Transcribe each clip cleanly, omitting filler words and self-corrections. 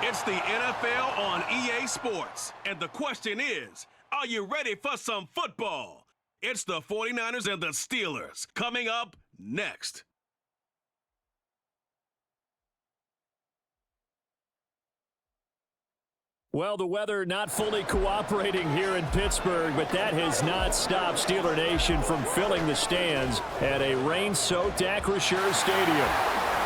It's the NFL on EA Sports. And the question is, are you ready for some football? It's the 49ers and the Steelers coming up next. Well, the weather not fully cooperating here in Pittsburgh, but that has not stopped Steeler Nation from filling the stands at a rain-soaked Acrisure Stadium.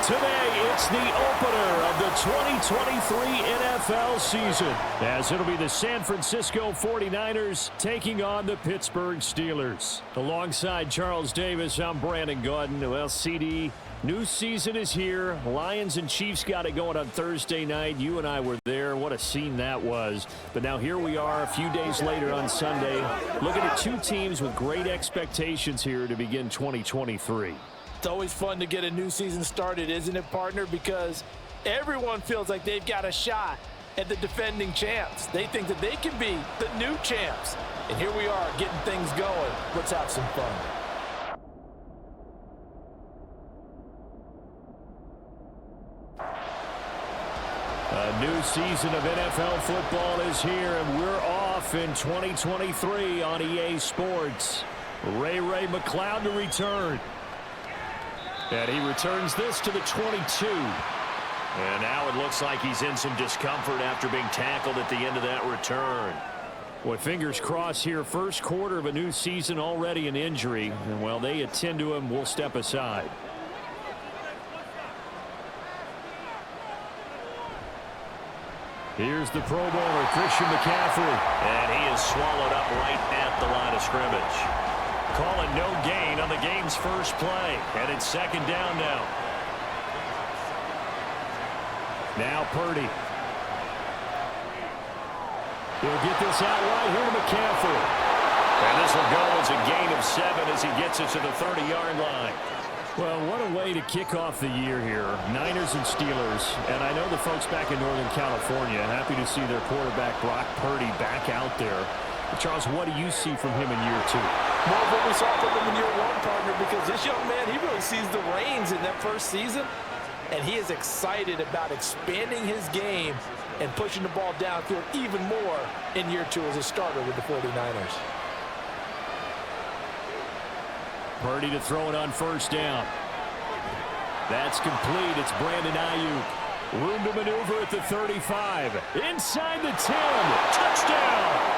Today, it's the opener of the 2023 NFL season, as it'll be the San Francisco 49ers taking on the Pittsburgh Steelers. Alongside Charles Davis, I'm Brandon Gaudin. Well, CD, new season is here. Lions and Chiefs got it going on Thursday night. You and I were there. What a scene that was. But now here we are a few days later on Sunday, looking at two teams with great expectations here to begin 2023. It's always fun to get a new season started, isn't it, partner? Because everyone feels like they've got a shot at the defending champs. They think that they can be the new champs. And here we are getting things going. Let's have some fun. A new season of NFL football is here, and we're off in 2023 on EA Sports. Ray McCloud to return. And he returns this to the 22. And now it looks like he's in some discomfort after being tackled at the end of that return. Boy, fingers crossed here. First quarter of a new season, already an injury. And while they attend to him, we'll step aside. Here's the Pro Bowler, Christian McCaffrey. And he is swallowed up right at the line of scrimmage. Calling no gain on the game's first play. And it's second down now. Now Purdy. He'll get this out right here to McCaffrey. And this will go as a gain of 7 as he gets it to the 30-yard line. Well, what a way to kick off the year here. Niners and Steelers. And I know the folks back in Northern California happy to see their quarterback Brock Purdy back out there. But Charles, what do you see from him in year 2? More of what we saw from him in year 1, partner, because this young man, he really sees the reins in that first season. And he is excited about expanding his game and pushing the ball downfield even more in year 2 as a starter with the 49ers. Purdy to throw it on first down. That's complete. It's Brandon Ayuk. Room to maneuver at the 35. Inside the 10. Touchdown!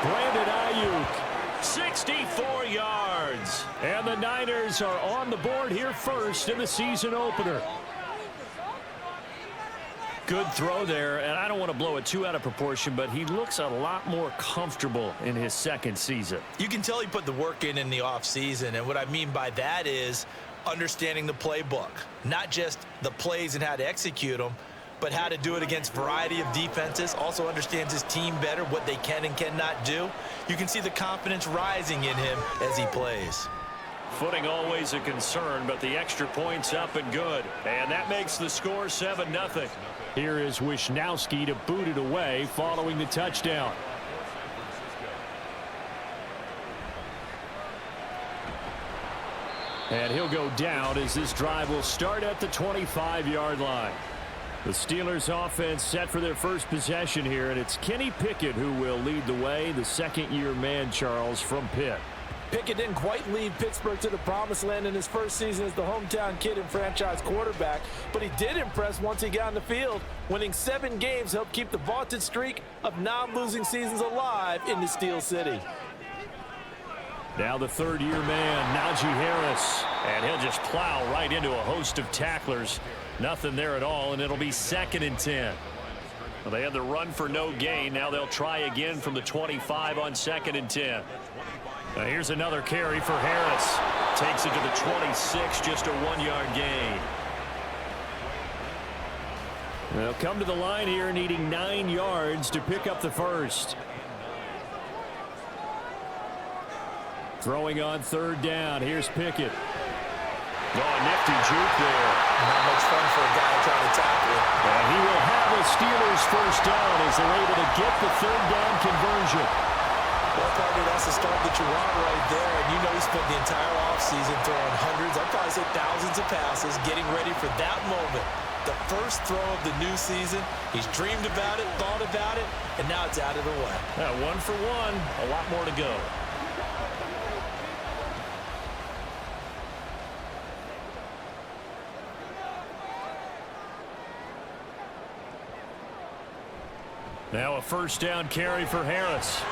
Brandon Ayuk, 64 yards. And the Niners are on the board here first in the season opener. Good throw there, and I don't want to blow it too out of proportion, but he looks a lot more comfortable in his second season. You can tell he put the work in the offseason, and what I mean by that is understanding the playbook. Not just the plays and how to execute them, but how to do it against a variety of defenses. Also understands his team better, what they can and cannot do. You can see the confidence rising in him as he plays. Footing always a concern, but the extra point's up and good. And that makes the score 7-0. Here is Wisnowski to boot it away following the touchdown. And he'll go down as this drive will start at the 25-yard line. The Steelers offense set for their first possession here, and it's Kenny Pickett who will lead the way, the second-year man, Charles, from Pitt. Pickett didn't quite lead Pittsburgh to the promised land in his first season as the hometown kid and franchise quarterback, but he did impress once he got on the field. Winning 7 games helped keep the vaunted streak of non-losing seasons alive in the Steel City. Now the third-year man, Najee Harris, and he'll just plow right into a host of tacklers. Nothing there at all, and it'll be 2nd and 10. Well, they had the run for no gain. Now they'll try again from the 25 on 2nd and 10. Now here's another carry for Harris. Takes it to the 26, just a 1-yard gain. They'll come to the line here needing 9 yards to pick up the first. Throwing on 3rd down. Here's Pickett. Oh, nifty juke there. Not much fun for a guy trying to tackle it. And he will have a Steelers first down as they're able to get the 3rd down conversion. Well, partner, that's the start that you want right there. And you know he spent the entire offseason throwing hundreds, I'd probably say thousands of passes, getting ready for that moment The first throw of the new season. He's dreamed about it, thought about it, and now it's out of the way. Yeah, 1 for 1. A lot more to go. Now a first down carry for Harris.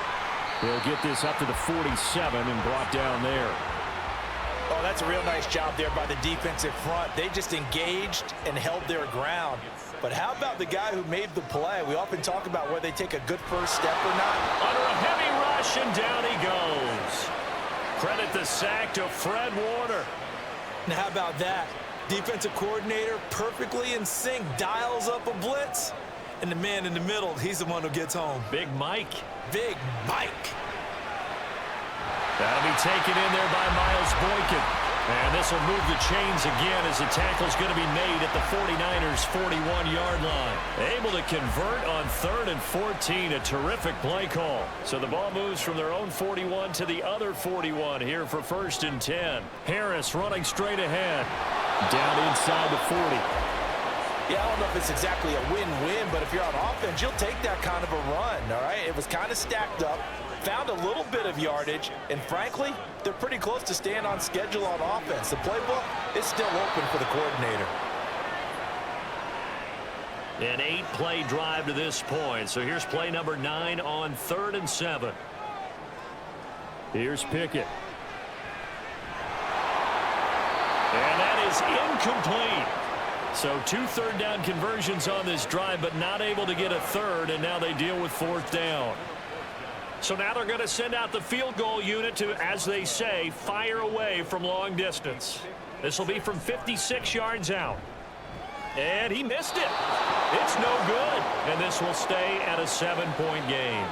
He'll get this up to the 47 and brought down there. Oh, that's a real nice job there by the defensive front. They just engaged and held their ground. But how about the guy who made the play? We often talk about whether they take a good first step or not. Under a heavy rush, and down he goes. Credit the sack to Fred Warner. Now, how about that? Defensive coordinator perfectly in sync, dials up a blitz. And the man in the middle, he's the one who gets home. Big Mike. Big Mike. That'll be taken in there by Miles Boykin. And this will move the chains again as the tackle's going to be made at the 49ers' 41-yard line. Able to convert on 3rd and 14. A terrific play call. So the ball moves from their own 41 to the other 41 here for 1st and 10. Harris running straight ahead. Down inside the 40. Yeah, I don't know if it's exactly a win-win, but if you're on offense, you'll take that kind of a run, all right? It was kind of stacked up, found a little bit of yardage, and frankly, they're pretty close to staying on schedule on offense. The playbook is still open for the coordinator. An 8-play drive to this point. So here's play number 9 on 3rd and 7. Here's Pickett. And that is incomplete. So 2 third-down conversions on this drive, but not able to get a third, and now they deal with 4th down. So now they're going to send out the field goal unit to, as they say, fire away from long distance. This will be from 56 yards out. And he missed it. It's no good. And this will stay at a 7-point game.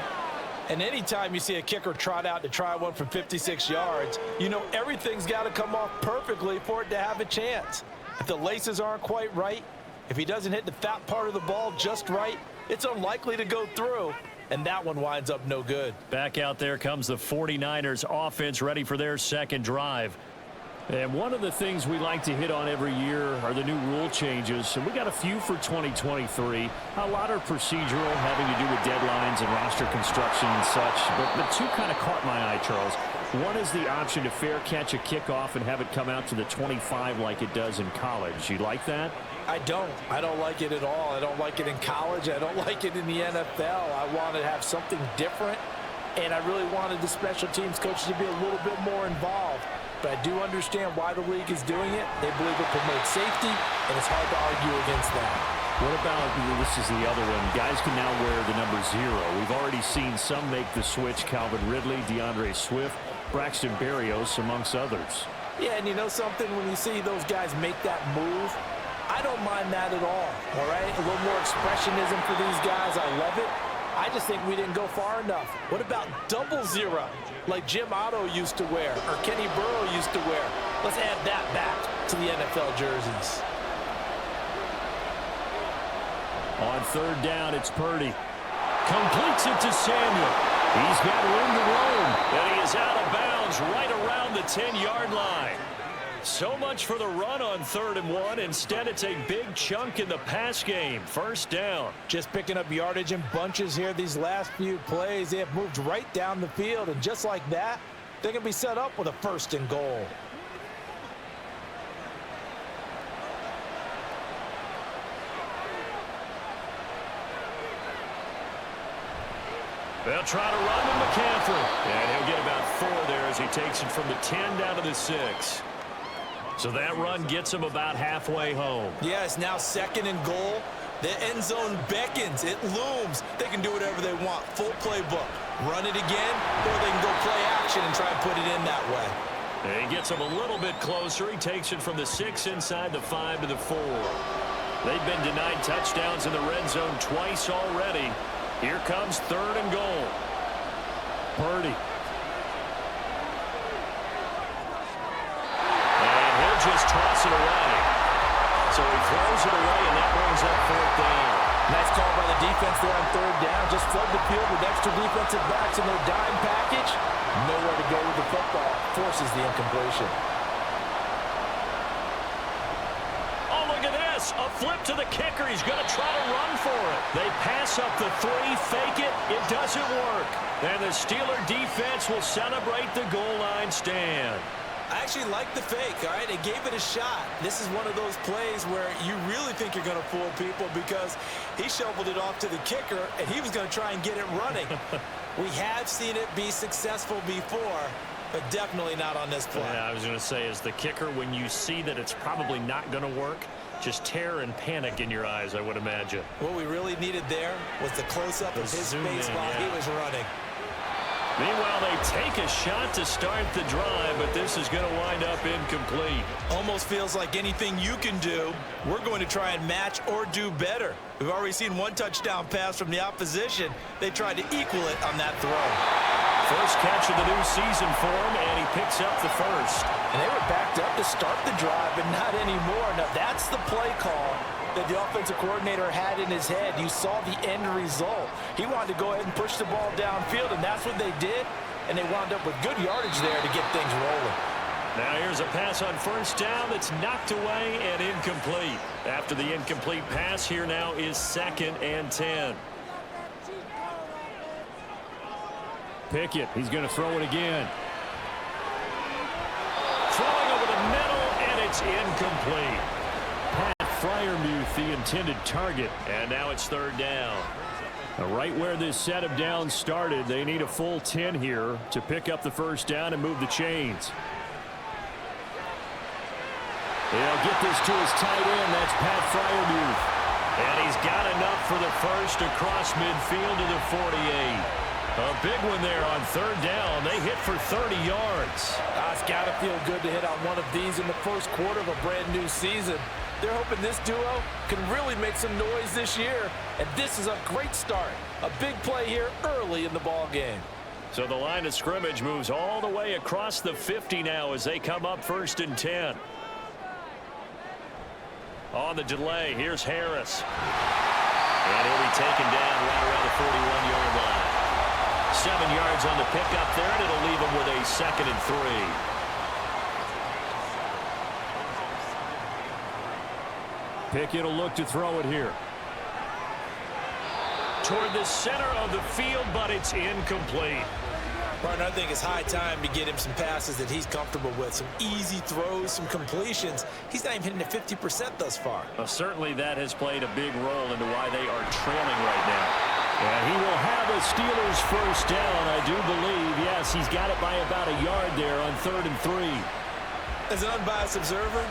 And anytime you see a kicker trot out to try one from 56 yards, you know everything's got to come off perfectly for it to have a chance. If the laces aren't quite right, if he doesn't hit the fat part of the ball just right, it's unlikely to go through, and that one winds up no good. Back out there comes the 49ers offense ready for their second drive. And one of the things we like to hit on every year are the new rule changes. And we got a few for 2023. A lot are procedural, having to do with deadlines and roster construction and such. But 2 kind of caught my eye, Charles. One is the option to fair catch a kickoff and have it come out to the 25 like it does in college. You like that? I don't like it at all. I don't like it in college. I don't like it in the NFL. I want to have something different, and I really wanted the special teams coaches to be a little bit more involved. But I do understand why the league is doing it. They believe it promotes safety, and it's hard to argue against that. What about, this is the other one, guys can now wear the number 0. We've already seen some make the switch, Calvin Ridley, DeAndre Swift, Braxton Berrios, amongst others. Yeah, and you know something? When you see those guys make that move, I don't mind that at all right? A little more expressionism for these guys. I love it. I just think we didn't go far enough. What about 00, like Jim Otto used to wear or Kenny Burrow used to wear? Let's add that back to the NFL jerseys. On 3rd down, it's Purdy. Completes it to Samuel. He's got room to roam, and he is out of bounds right around the 10-yard line. So much for the run on 3rd and 1. Instead, it's a big chunk in the pass game. 1st down. Just picking up yardage in bunches here these last few plays. They have moved right down the field, and just like that, they're going to be set up with a 1st and goal. They'll try to run with McCaffrey. And he'll get about 4 there as he takes it from the 10 down to the 6. So that run gets him about halfway home. Yeah, it's now 2nd and goal. The end zone beckons. It looms. They can do whatever they want. Full playbook. Run it again, or they can go play action and try and put it in that way. And he gets him a little bit closer. He takes it from the 6 inside the 5 to the 4. They've been denied touchdowns in the red zone twice already. Here comes 3rd and goal. Purdy. And he'll just toss it away. So he throws it away, and that brings up 4th down. Nice call by the defense there on 3rd down. Just flood the field with extra defensive backs in their dime package. Nowhere to go with the football. Forces the incompletion. Oh, look at this. this. A flip to the kicker. He's going to try to run for it. They pass up the 3, fake it. It doesn't work. And the Steeler defense will celebrate the goal line stand. I actually like the fake, all right? It gave it a shot. This is one of those plays where you really think you're going to fool people because he shoveled it off to the kicker, and he was going to try and get it running. We have seen it be successful before, but definitely not on this play. Yeah, I was going to say, as the kicker, when you see that it's probably not going to work, just terror and panic in your eyes, I would imagine. What we really needed there was the close-up of his face while he was running. Meanwhile, they take a shot to start the drive, but this is going to wind up incomplete. Almost feels like anything you can do, we're going to try and match or do better. We've already seen one touchdown pass from the opposition. They tried to equal it on that throw. First catch of the new season for him, and he picks up the first. And they were backed up to start the drive, but not anymore. Now, that's the play call that the offensive coordinator had in his head. You saw the end result. He wanted to go ahead and push the ball downfield, and that's what they did, and they wound up with good yardage there to get things rolling. Now here's a pass on first down that's knocked away and incomplete. After the incomplete pass, here now is 2nd and 10. Pickett, he's going to throw it again. Throwing over the middle, and it's incomplete. Freiermuth, the intended target, and now it's 3rd down. Now, right where this set of downs started, they need a full 10 here to pick up the first down and move the chains. They'll get this to his tight end. That's Pat Freiermuth. And he's got enough for the first across midfield to the 48. A big one there on 3rd down. They hit for 30 yards. It's got to feel good to hit on one of these in the first quarter of a brand new season. They're hoping this duo can really make some noise this year, and this is a great start. A big play here early in the ball game. So the line of scrimmage moves all the way across the 50 now as they come up 1st and 10. On the delay, here's Harris. And he'll be taken down right around the 41-yard line. 7 yards on the pickup there, and it'll leave him with a 2nd and 3. Pickett will look to throw it here. Toward the center of the field, but it's incomplete. Partner, I think it's high time to get him some passes that he's comfortable with. Some easy throws, some completions. He's not even hitting at 50% thus far. Well, certainly that has played a big role into why they are trailing right now. And he will have a Steelers first down, I do believe. Yes, he's got it by about a yard there on 3rd and 3. As an unbiased observer,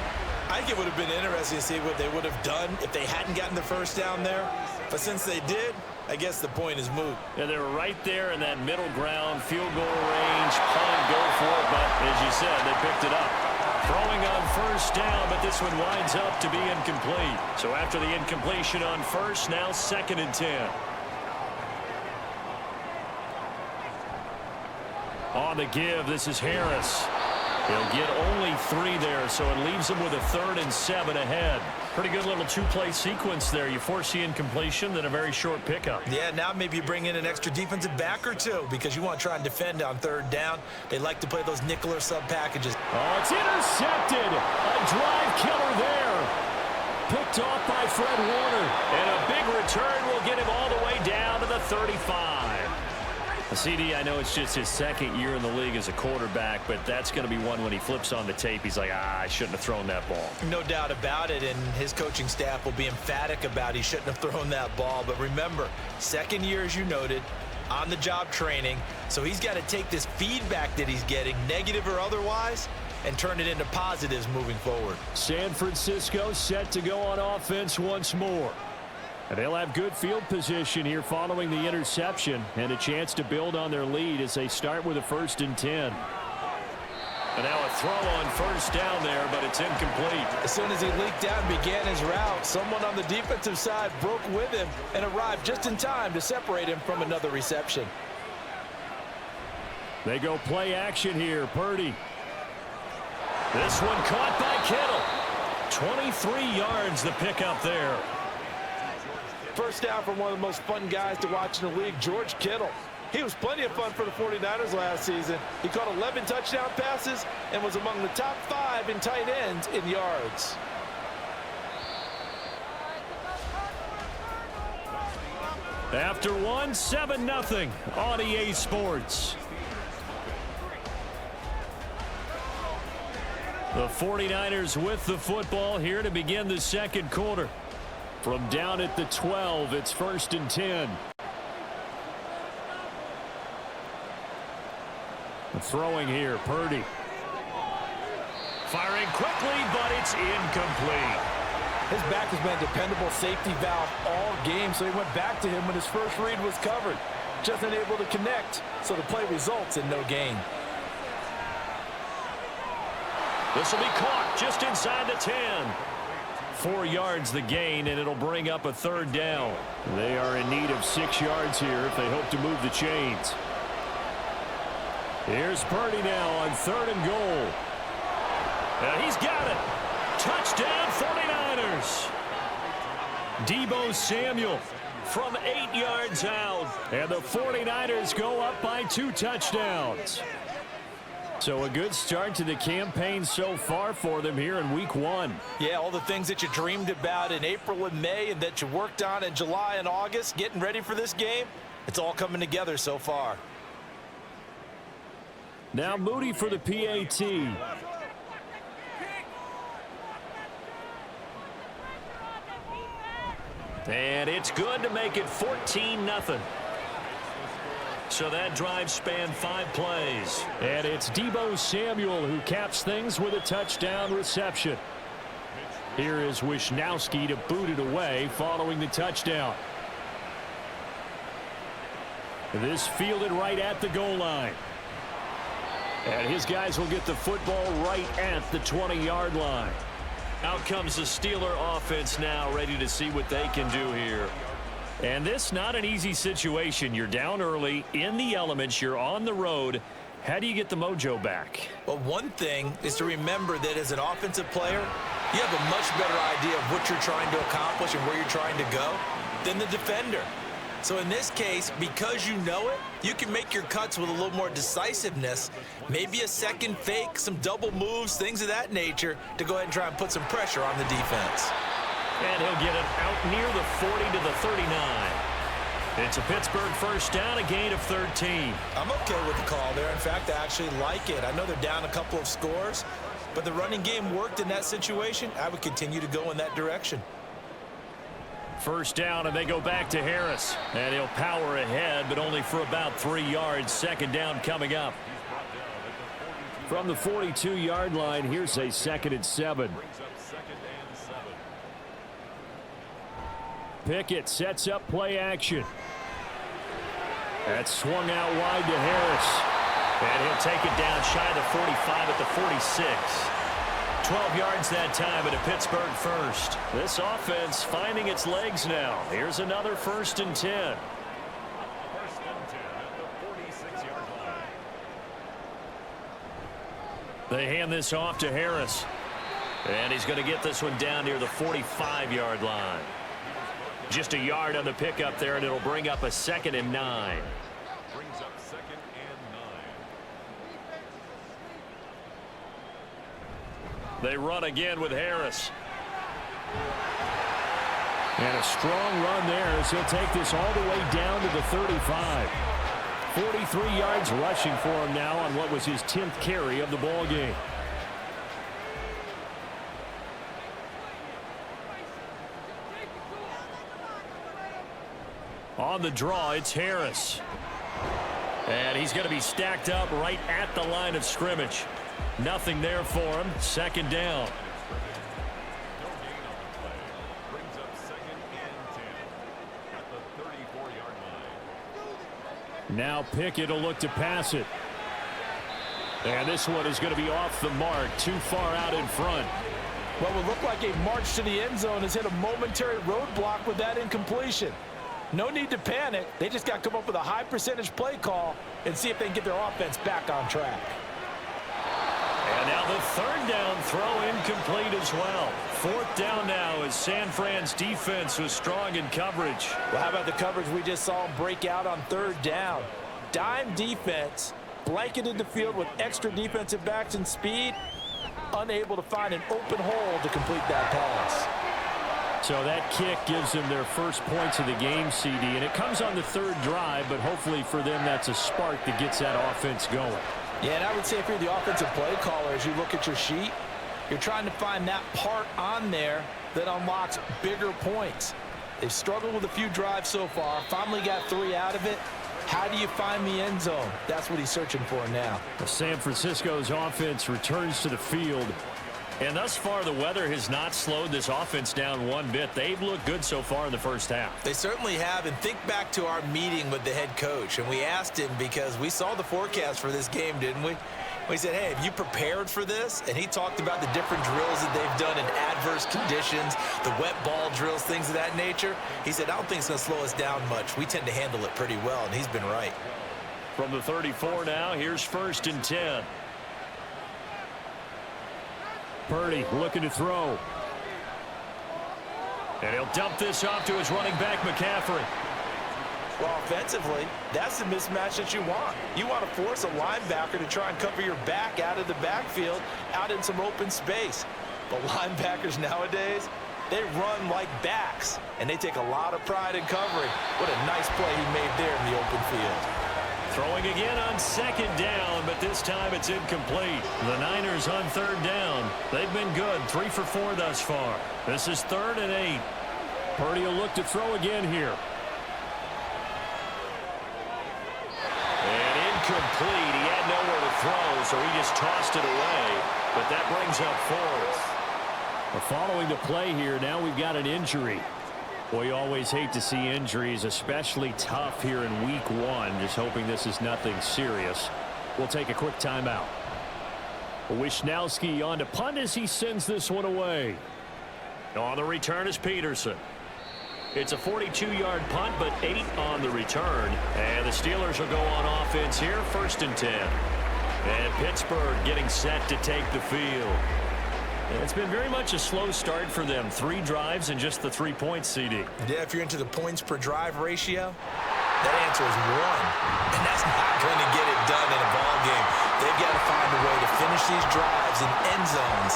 I think it would have been interesting to see what they would have done if they hadn't gotten the first down there. But since they did, I guess the point is moot. Yeah, they were right there in that middle ground, field goal range, plan, go for it. But as you said, they picked it up. Throwing on first down, but this one winds up to be incomplete. So after the incompletion on first, now 2nd and 10. On the give, this is Harris. He'll get only 3 there, so it leaves him with a 3rd and 7 ahead. Pretty good little 2-play sequence there. You force the incompletion, then a very short pickup. Yeah, now maybe you bring in an extra defensive back or two because you want to try and defend on 3rd down. They like to play those nickel or sub packages. Oh, it's intercepted. A drive killer there. Picked off by Fred Warner. And a big return will get him all the way down to the 35. CD, I know it's just his 2nd year in the league as a quarterback, but that's going to be one when he flips on the tape. He's like, I shouldn't have thrown that ball. No doubt about it, and his coaching staff will be emphatic about he shouldn't have thrown that ball. But remember, 2nd year, as you noted, on-the-job training, so he's got to take this feedback that he's getting, negative or otherwise, and turn it into positives moving forward. San Francisco set to go on offense once more. And they'll have good field position here following the interception and a chance to build on their lead as they start with a 1st and 10. And now a throw on first down there, but it's incomplete. As soon as he leaked out and began his route, someone on the defensive side broke with him and arrived just in time to separate him from another reception. They go play action here. Purdy. This one caught by Kittle. 23 yards the pickup there. First down from one of the most fun guys to watch in the league, George Kittle. He was plenty of fun for the 49ers last season. He caught 11 touchdown passes and was among the top 5 in tight ends in yards. After one, 7-0 on EA Sports. The 49ers with the football here to begin the second quarter. From down at the 12, it's 1st and 10. Throwing here, Purdy. Firing quickly, but it's incomplete. His back has been a dependable safety valve all game, so he went back to him when his first read was covered. Just unable to connect, so the play results in no gain. This will be caught just inside the 10. 4 yards the gain, and it'll bring up a 3rd down. They are in need of 6 yards here if they hope to move the chains. Here's Purdy now on 3rd and goal. And he's got it. Touchdown 49ers. Deebo Samuel from 8 yards out. And the 49ers go up by 2 touchdowns. So a good start to the campaign so far for them here in week 1. Yeah, all the things that you dreamed about in April and May and that you worked on in July and August, getting ready for this game, it's all coming together so far. Now Moody for the PAT. And it's good to make it 14-0. So that drive spanned 5 plays. And it's Deebo Samuel who caps things with a touchdown reception. Here is Wisnowski to boot it away following the touchdown. This fielded right at the goal line. And his guys will get the football right at the 20-yard line. Out comes the Steeler offense now, ready to see what they can do here. And this not an easy situation. You're down early, in the elements, you're on the road. How do you get the mojo back? Well, one thing is to remember that as an offensive player, you have a much better idea of what you're trying to accomplish and where you're trying to go than the defender. So in this case, because you know it, you can make your cuts with a little more decisiveness, maybe a second fake, some double moves, things of that nature, to go ahead and try and put some pressure on the defense. And he'll get it out near the 40 to the 39. It's a Pittsburgh first down, a gain of 13. I'm okay with the call there. In fact, I actually like it. I know they're down a couple of scores, but the running game worked in that situation. I would continue to go in that direction. First down, and they go back to Harris. And he'll power ahead, but only for about 3 yards. Second down coming up. From the 42-yard line, here's a 2nd and 7. Pickett sets up play action. That's swung out wide to Harris. And he'll take it down shy of the 45 at the 46. 12 yards that time at a Pittsburgh first. This offense finding its legs now. Here's another 1st and 10. 1st and 10 at the 46-yard line. They hand this off to Harris. And he's going to get this one down near the 45-yard line. Just a yard on the pickup there, and it'll bring up a 2nd and 9. Brings up 2nd and 9. They run again with Harris. And a strong run there as he'll take this all the way down to the 35. 43 yards rushing for him now on what was his 10th carry of the ball game. On the draw, it's Harris. And he's going to be stacked up right at the line of scrimmage. Nothing there for him. 2nd down. No gain on the play. Brings up 2nd and 10 at the 34-yard line. Now Pickett will look to pass it. And this one is going to be off the mark, too far out in front. What would look like a march to the end zone has hit a momentary roadblock with that incompletion. No need to panic. They just got to come up with a high percentage play call and see if they can get their offense back on track. And now the 3rd down throw incomplete as well. 4th down now as San Fran's defense was strong in coverage. Well, how about the coverage we just saw them break out on 3rd down? Dime defense, blanketed the field with extra defensive backs and speed, unable to find an open hole to complete that pass. So that kick gives them their first points of the game, CD, and it comes on the third drive, but hopefully for them that's a spark that gets that offense going. Yeah, and I would say if you're the offensive play caller, as you look at your sheet, you're trying to find that part on there that unlocks bigger points. They've struggled with a few drives so far, finally got 3 out of it. How do you find the end zone? That's what he's searching for now. San Francisco's offense returns to the field. And thus far, the weather has not slowed this offense down one bit. They've looked good so far in the first half. They certainly have. And think back to our meeting with the head coach. And we asked him because we saw the forecast for this game, didn't we? We said, hey, have you prepared for this? And he talked about the different drills that they've done in adverse conditions, the wet ball drills, things of that nature. He said, I don't think it's going to slow us down much. We tend to handle it pretty well, and he's been right. From the 34 now, here's 1st and 10. Purdy looking to throw. And he'll dump this off to his running back, McCaffrey. Well, offensively, that's the mismatch that you want. You want to force a linebacker to try and cover your back out of the backfield, out in some open space. But linebackers nowadays, they run like backs, and they take a lot of pride in covering. What a nice play he made there in the open field. Throwing again on 2nd down, but this time it's incomplete. The Niners on 3rd down. They've been good, 3 for 4 thus far. This is 3rd and 8. Purdy will look to throw again here. And incomplete. He had nowhere to throw, so he just tossed it away. But that brings up 4th. Following the play here, now we've got an injury. Boy, you always hate to see injuries, especially tough here in week 1. Just hoping this is nothing serious. We'll take a quick timeout. Wishnowski on to punt as he sends this one away. On the return is Peterson. It's a 42-yard punt, but 8 on the return. And the Steelers will go on offense here, 1st and 10. And Pittsburgh getting set to take the field. It's been very much a slow start for them. 3 drives and just the 3 points, CD. Yeah, if you're into the points per drive ratio, that answer is 1. And that's not going to get it done in a ball game. They've got to find a way to finish these drives in end zones,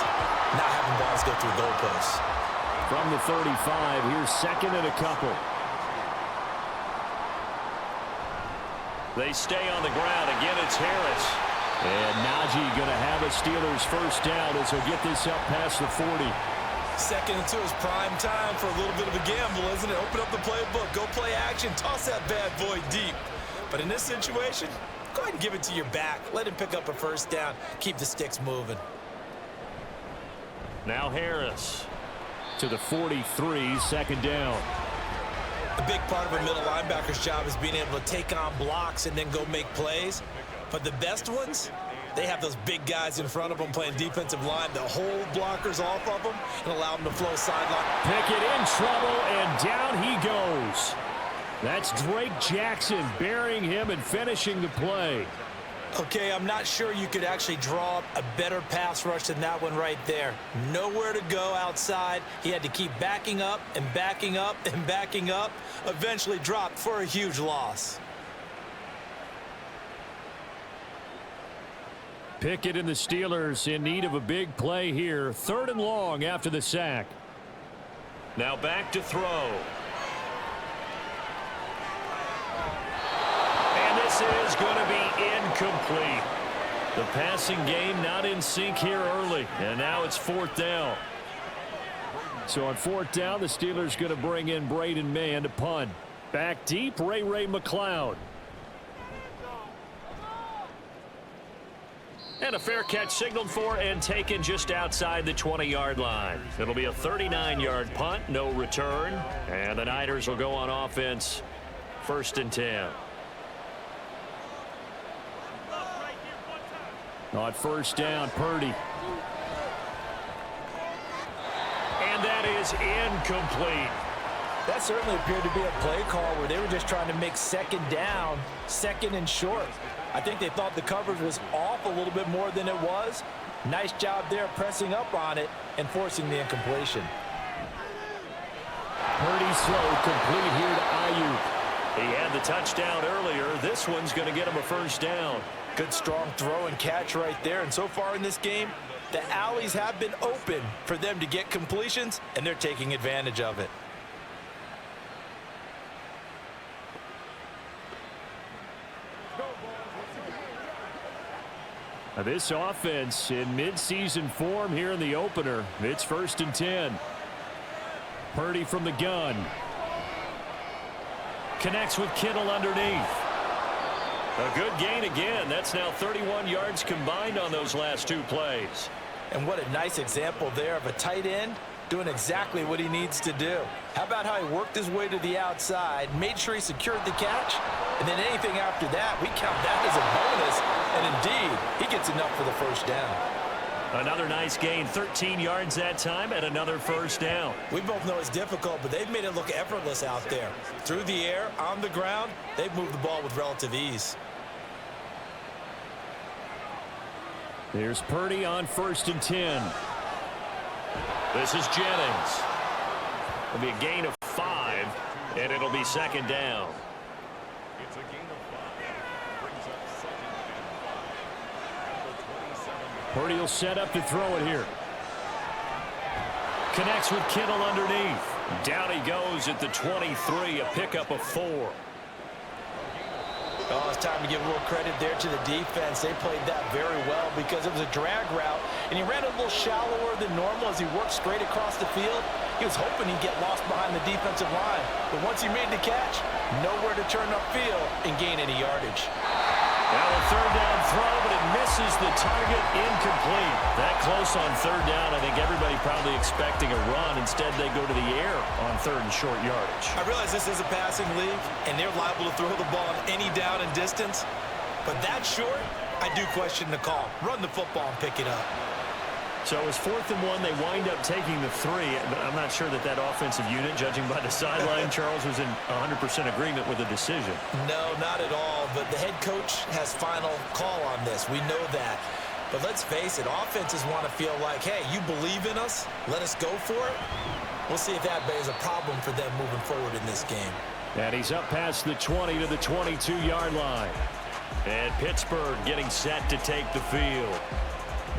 not having balls go through goalposts. From the 35, here's 2nd and a couple. They stay on the ground. Again, it's Harris. And Najee going to have a Steelers 1st down as he'll get this up past the 40. 2nd and 2 is prime time for a little bit of a gamble, isn't it? Open up the playbook, go play action, toss that bad boy deep. But in this situation, go ahead and give it to your back. Let him pick up a 1st down. Keep the sticks moving. Now Harris to the 43, 2nd down. A big part of a middle linebacker's job is being able to take on blocks and then go make plays. But the best ones, they have those big guys in front of them playing defensive line that hold blockers off of them and allow them to flow sideline. Pickett in trouble, and down he goes. That's Drake Jackson burying him and finishing the play. Okay, I'm not sure you could actually draw up a better pass rush than that one right there. Nowhere to go outside. He had to keep backing up and backing up and backing up. Eventually dropped for a huge loss. Pickett and the Steelers in need of a big play here. 3rd and long after the sack. Now back to throw. And this is going to be incomplete. The passing game not in sync here early. And now it's 4th down. So on 4th down, the Steelers going to bring in Braden Mann to punt. Back deep, Ray McLeod. And a fair catch signaled for and taken just outside the 20-yard line. It'll be a 39-yard punt, no return. And the Niners will go on offense, 1st and 10. On 1st down, Purdy. And that is incomplete. That certainly appeared to be a play call where they were just trying to make 2nd down, 2nd and short. I think they thought the coverage was off a little bit more than it was. Nice job there pressing up on it and forcing the incompletion. Purdy slow, complete here to Ayuk. He had the touchdown earlier. This one's going to get him a 1st down. Good strong throw and catch right there. And so far in this game, The alleys have been open for them to get completions, and they're taking advantage of it. This offense in midseason form here in the opener. It's 1st and 10. Purdy from the gun. Connects with Kittle underneath. A good gain again. That's now 31 yards combined on those last 2 plays. And what a nice example there of a tight end doing exactly what he needs to do. How about how he worked his way to the outside, made sure he secured the catch, and then anything after that, we count that as a bonus, and indeed, he gets enough for the first down. Another nice gain, 13 yards that time, and another first down. We both know it's difficult, but they've made it look effortless out there. Through the air, on the ground, they've moved the ball with relative ease. There's Purdy on 1st and 10. This is Jennings. It'll be a gain of 5, and it'll be 2nd down. It's a gain of 5. Brings up 2nd and 5. Purdy will set up to throw it here. Connects with Kittle underneath. Down he goes at the 23, a pickup of 4. Oh, it's time to give a little credit there to the defense. They played that very well because it was a drag route, and he ran a little shallower than normal as he worked straight across the field. He was hoping he'd get lost behind the defensive line, but once he made the catch, nowhere to turn upfield and gain any yardage. Now a 3rd down throw, but it misses the target, incomplete. That close on 3rd down, I think everybody probably expecting a run. Instead, they go to the air on 3rd and short yardage. I realize this is a passing league, and they're liable to throw the ball on any down and distance. But that short, I do question the call. Run the football and pick it up. So it was 4th and 1. They wind up taking the 3. But I'm not sure that that offensive unit, judging by the sideline, Charles, was in 100% agreement with the decision. No, not at all. But the head coach has final call on this. We know that. But let's face it, offenses want to feel like, hey, you believe in us? Let us go for it. We'll see if that bears a problem for them moving forward in this game. And he's up past the 20 to the 22-yard line. And Pittsburgh getting set to take the field.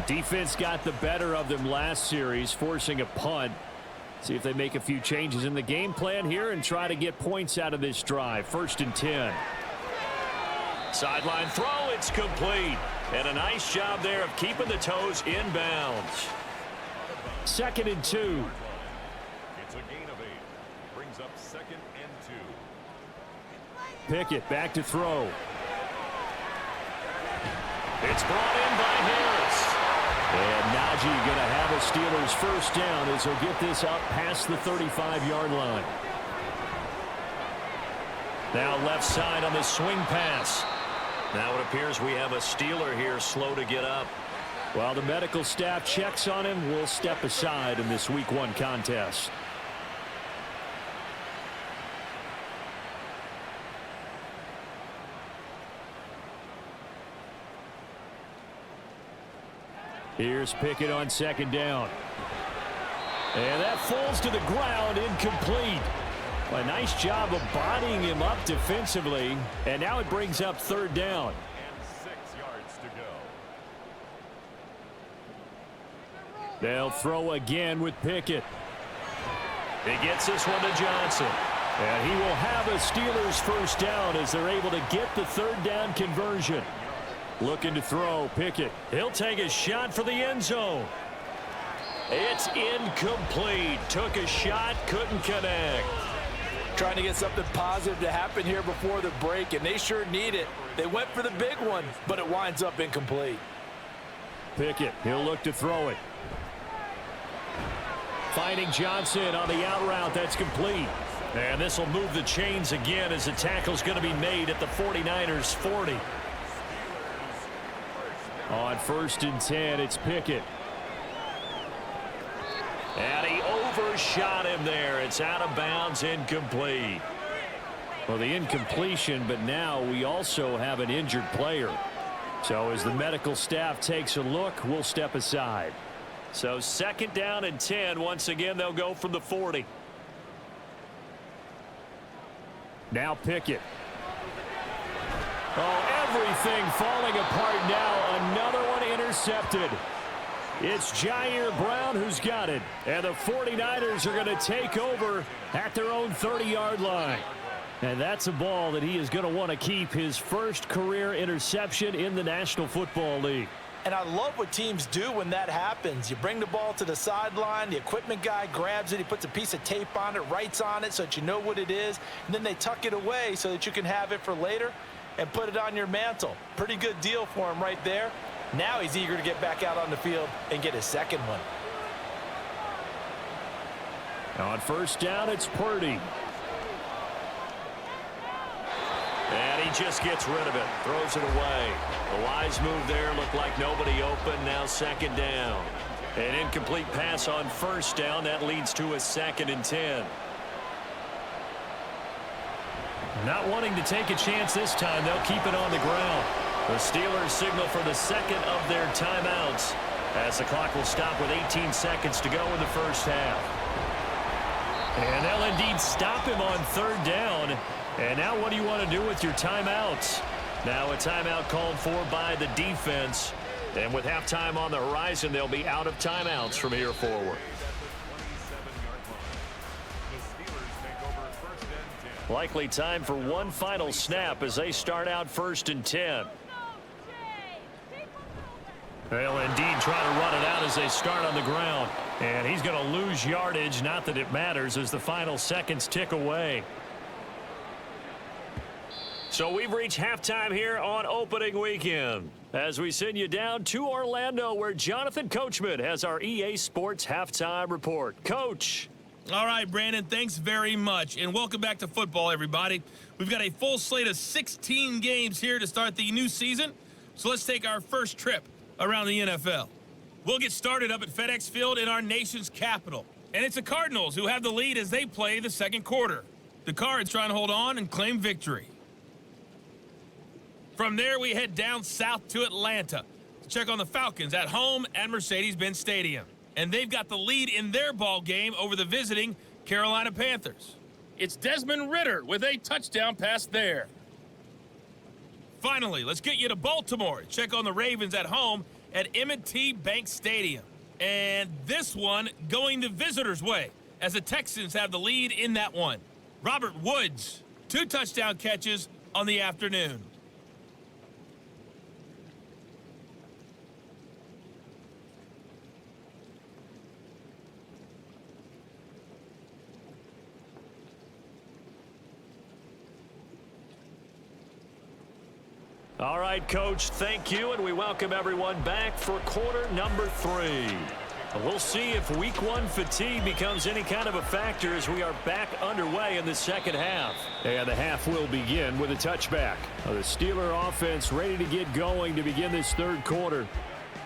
Defense got the better of them last series, forcing a punt. See if they make a few changes in the game plan here and try to get points out of this drive. 1st and 10. Sideline throw, it's complete. And a nice job there of keeping the toes inbounds. 2nd and 2. It's a gain of 8. Brings up 2nd and 2. Pickett back to throw. It's brought in by Harris. And Najee going to have a Steelers first down as he'll get this up past the 35-yard line. Now left side on the swing pass. Now it appears we have a Steeler here slow to get up. While the medical staff checks on him, we'll step aside in this Week 1 contest. Here's Pickett on 2nd down. And that falls to the ground, incomplete. A nice job of bodying him up defensively. And now it brings up 3rd down. And 6 yards to go. They'll throw again with Pickett. He gets this one to Johnson. And he will have a Steelers first down as they're able to get the 3rd down conversion. Looking to throw, Pickett. He'll take a shot for the end zone. It's incomplete. Took a shot, couldn't connect. Trying to get something positive to happen here before the break, and they sure need it. They went for the big one, but it winds up incomplete. Pickett, he'll look to throw it. Finding Johnson on the out route, that's complete. And this will move the chains again as the tackle's going to be made at the 49ers 40. On 1st and 10, it's Pickett. And he overshot him there. It's out of bounds, incomplete. Well, the incompletion, but now we also have an injured player. So as the medical staff takes a look, we'll step aside. So 2nd down and 10. Once again, they'll go from the 40. Now Pickett. Oh, everything falling apart now. Another one intercepted. It's Jair Brown who's got it. And the 49ers are going to take over at their own 30-yard line. And that's a ball that he is going to want to keep, his first career interception in the National Football League. And I love what teams do when that happens. You bring the ball to the sideline, the equipment guy grabs it, he puts a piece of tape on it, writes on it so that you know what it is, and then they tuck it away so that you can have it for later and put it on your mantle. Pretty good deal for him right there. Now he's eager to get back out on the field and get his second one. On first down, it's Purdy. And he just gets rid of it, throws it away. The wise move there, looked like nobody open, now second down. An incomplete pass on first down, that leads to a 2nd and 10. Not wanting to take a chance this time, they'll keep it on the ground. The Steelers signal for the second of their timeouts as the clock will stop with 18 seconds to go in the first half. And they'll indeed stop him on third down. And now what do you want to do with your timeouts? Now a timeout called for by the defense. And with halftime on the horizon, they'll be out of timeouts from here forward. Likely time for one final snap as they start out 1st and 10. They'll indeed try to run it out as they start on the ground. And he's going to lose yardage, not that it matters, as the final seconds tick away. So we've reached halftime here on opening weekend as we send you down to Orlando where Jonathan Coachman has our EA Sports halftime report. Coach. All right, Brandon, thanks very much. And welcome back to football, everybody. We've got a full slate of 16 games here to start the new season. So let's take our first trip around the NFL. We'll get started up at FedEx Field in our nation's capital. And it's the Cardinals who have the lead as they play the second quarter. The Cards trying to hold on and claim victory. From there, we head down south to Atlanta to check on the Falcons at home at Mercedes-Benz Stadium. And they've got the lead in their ball game over the visiting Carolina Panthers. It's Desmond Ridder with a touchdown pass there. Finally, let's get you to Baltimore to check on the Ravens at home at M&T Bank Stadium. And this one going the visitors' way as the Texans have the lead in that one. Robert Woods, 2 touchdown catches on the afternoon. All right, Coach, thank you, and we welcome everyone back for quarter number 3. We'll see if week 1 fatigue becomes any kind of a factor as we are back underway in the second half. And the half will begin with a touchback. The Steeler offense ready to get going to begin this third quarter.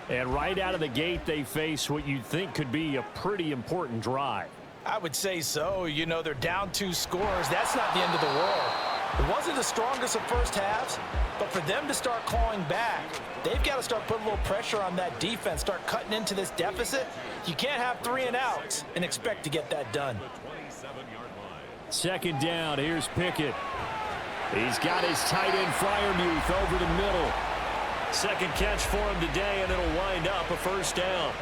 And right out of the gate, they face what you'd think could be a pretty important drive. I would say so. You know, they're down 2 scores. That's not the end of the world. It wasn't the strongest of first halves, but for them to start clawing back, they've got to start putting a little pressure on that defense, start cutting into this deficit. You can't have 3 and outs and expect to get that done. Second down, here's Pickett. He's got his tight end Freiermuth over the middle. Second catch for him today, and it'll wind up a first down.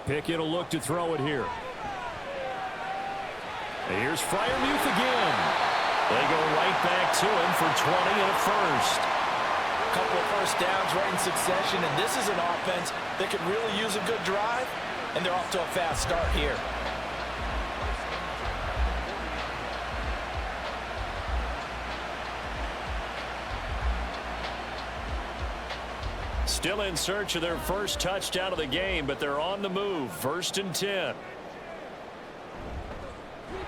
Pickett will look to throw it here. Here's Freiermuth again. They go right back to him for 20 and a first. A couple of first downs right in succession, and this is an offense that could really use a good drive, and they're off to a fast start here. Still in search of their first touchdown of the game, but they're on the move. 1st and 10.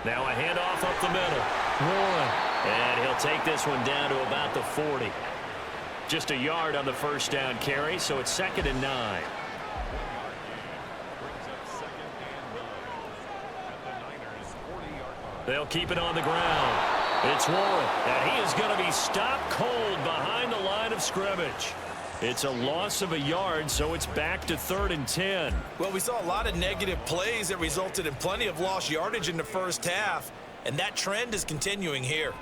Now a handoff up the middle. Warren. And he'll take this one down to about the 40. Just a yard on the first down carry, so it's 2nd and 9. They'll keep it on the ground. It's Warren, and he is going to be stopped cold behind the line of scrimmage. It's a loss of a yard, so it's back to 3rd and 10. Well, we saw a lot of negative plays that resulted in plenty of lost yardage in the first half, and that trend is continuing here.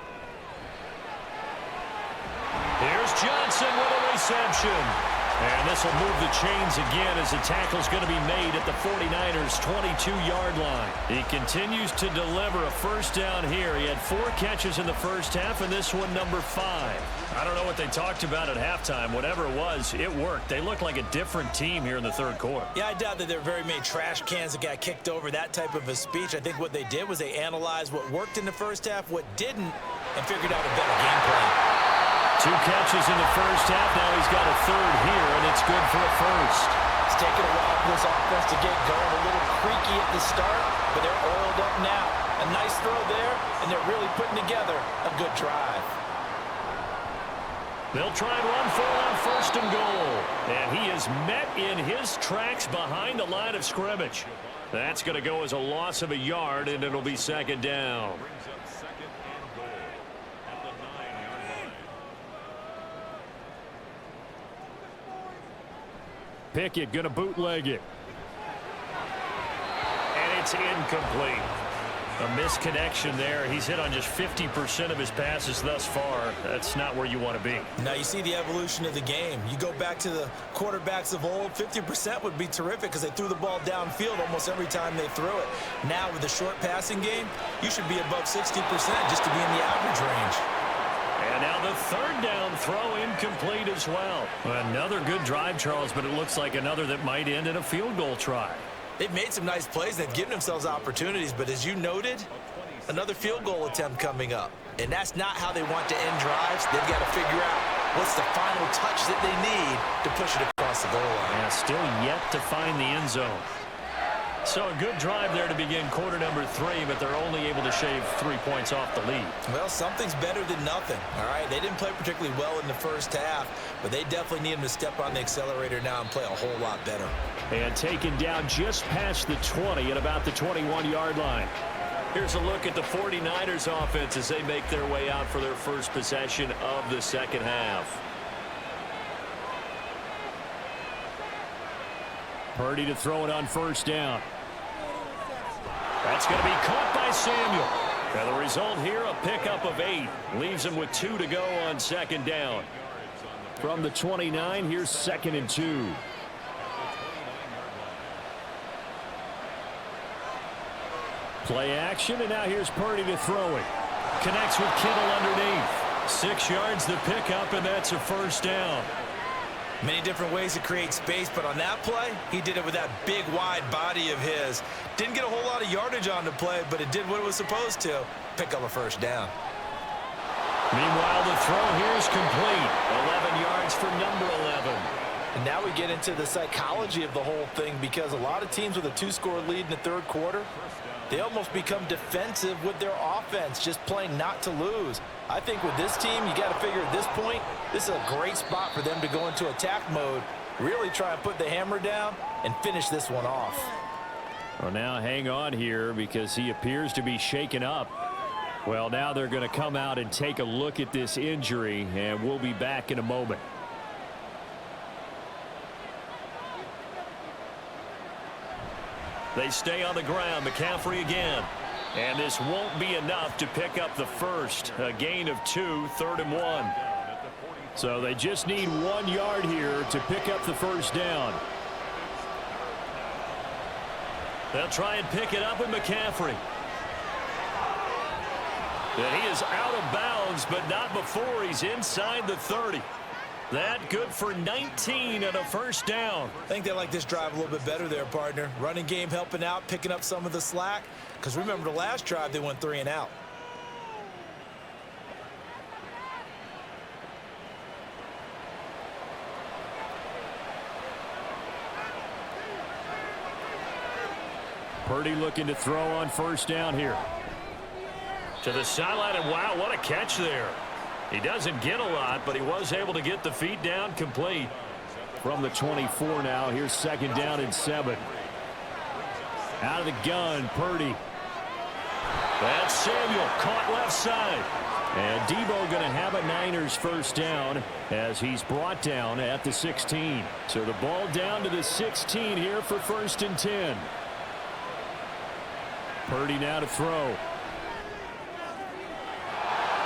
Here's Johnson with a reception. And this will move the chains again as the tackle's going to be made at the 49ers' 22-yard line. He continues to deliver a first down here. He had 4 catches in the first half, and this one number 5. I don't know what they talked about at halftime. Whatever it was, it worked. They looked like a different team here in the third quarter. Yeah, I doubt that there were very many trash cans that got kicked over, that type of a speech. I think what they did was they analyzed what worked in the first half, what didn't, and figured out a better game plan. 2 catches in the first half. Now he's got a third here, and it's good for a first. It's taken a while for this offense to get going. A little creaky at the start, but they're oiled up now. A nice throw there, and they're really putting together a good drive. They'll try and run for on first and goal. And he is met in his tracks behind the line of scrimmage. That's going to go as a loss of a yard, and it'll be second down. Brings up second and goal at the 9-yard line. Pickett going to bootleg it. And it's incomplete. A misconnection there. He's hit on just 50% of his passes thus far. That's not where you want to be. Now you see the evolution of the game. You go back to the quarterbacks of old, 50% would be terrific because they threw the ball downfield almost every time they threw it. Now with the short passing game, you should be above 60% just to be in the average range. And now the third down throw incomplete as well. Another good drive, Charles, but it looks like another that might end in a field goal try. They've made some nice plays. They've given themselves opportunities, but as you noted, another field goal attempt coming up. And that's not how they want to end drives. They've got to figure out what's the final touch that they need to push it across the goal line. Yeah, still yet to find the end zone. So a good drive there to begin quarter number 3, but they're only able to shave 3 points off the lead. Well, something's better than nothing, all right? They didn't play particularly well in the first half, but they definitely need them to step on the accelerator now and play a whole lot better. And taken down just past the 20 at about the 21-yard line. Here's a look at the 49ers offense as they make their way out for their first possession of the second half. Purdy to throw it on first down. That's going to be caught by Samuel. And the result here, a pickup of 8. Leaves him with 2 to go on second down. From the 29, here's 2nd and 2. Play action, and now here's Purdy to throw it. Connects with Kittle underneath. 6 yards the pickup, and that's a first down. Many different ways to create space, but on that play, he did it with that big, wide body of his. Didn't get a whole lot of yardage on the play, but it did what it was supposed to. Pick up a first down. Meanwhile, the throw here is complete. 11 yards for number 11. And now we get into the psychology of the whole thing, because a lot of teams with a 2-score lead in the third quarter, they almost become defensive with their offense, just playing not to lose. I think with this team, you got to figure at this point, this is a great spot for them to go into attack mode, really try and put the hammer down and finish this one off. Well, now hang on here because he appears to be shaken up. Well, now they're going to come out and take a look at this injury, and we'll be back in a moment. They stay on the ground. McCaffrey again. And this won't be enough to pick up the first. A gain of 2, 3rd and 1. So they just need 1 yard here to pick up the first down. They'll try and pick it up with McCaffrey. And he is out of bounds, but not before he's inside the 30. That good for 19 and a first down. I think they like this drive a little bit better there, partner. Running game helping out, picking up some of the slack. Because remember the last drive, they went 3 and out. Purdy looking to throw on first down here. To the sideline, and wow, what a catch there. He doesn't get a lot, but he was able to get the feet down complete. From the 24 now, here's 2nd down and 7. Out of the gun, Purdy. That's Samuel, caught left side. And Debo going to have a Niners first down as he's brought down at the 16. So the ball down to the 16 here for 1st and 10. Purdy now to throw.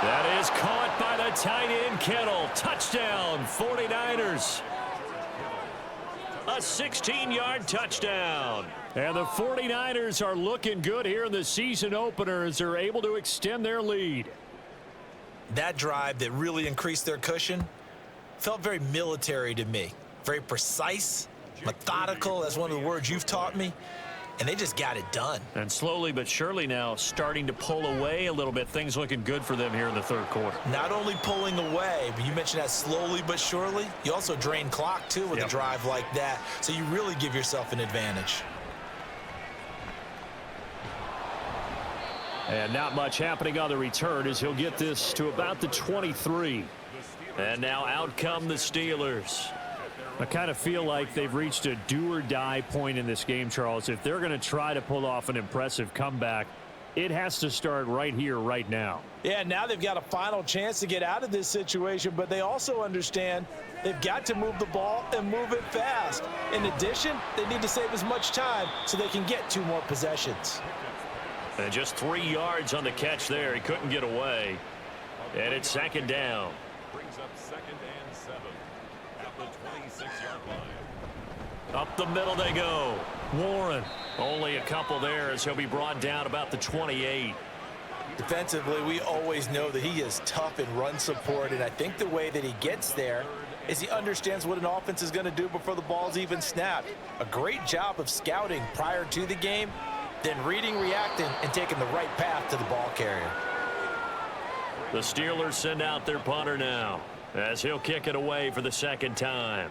That is caught by the tight end, Kittle. Touchdown, 49ers. A 16-yard touchdown. And the 49ers are looking good here in the season opener as they're able to extend their lead. That drive that really increased their cushion felt very military to me. Very precise, methodical. That's one of the words you've taught me. And they just got it done. And slowly but surely now starting to pull away a little bit. Things looking good for them here in the third quarter. Not only pulling away, but you mentioned that slowly but surely. You also drain clock, too, with a drive like that. So you really give yourself an advantage. And not much happening on the return as he'll get this to about the 23. And now out come the Steelers. I kind of feel like they've reached a do-or-die point in this game, Charles. If they're going to try to pull off an impressive comeback, it has to start right here, right now. Yeah, now they've got a final chance to get out of this situation, but they also understand they've got to move the ball and move it fast. In addition, they need to save as much time so they can get 2 more possessions. And just 3 yards on the catch there. He couldn't get away. And it's second down. Brings up 2nd and 7 at the 26-yard line. Up the middle they go. Warren, only a couple there as he'll be brought down about the 28. Defensively, we always know that he is tough in run support, and I think the way that he gets there is he understands what an offense is going to do before the ball's even snapped. A great job of scouting prior to the game, then reading, reacting, and taking the right path to the ball carrier. The Steelers send out their punter now as he'll kick it away for the second time.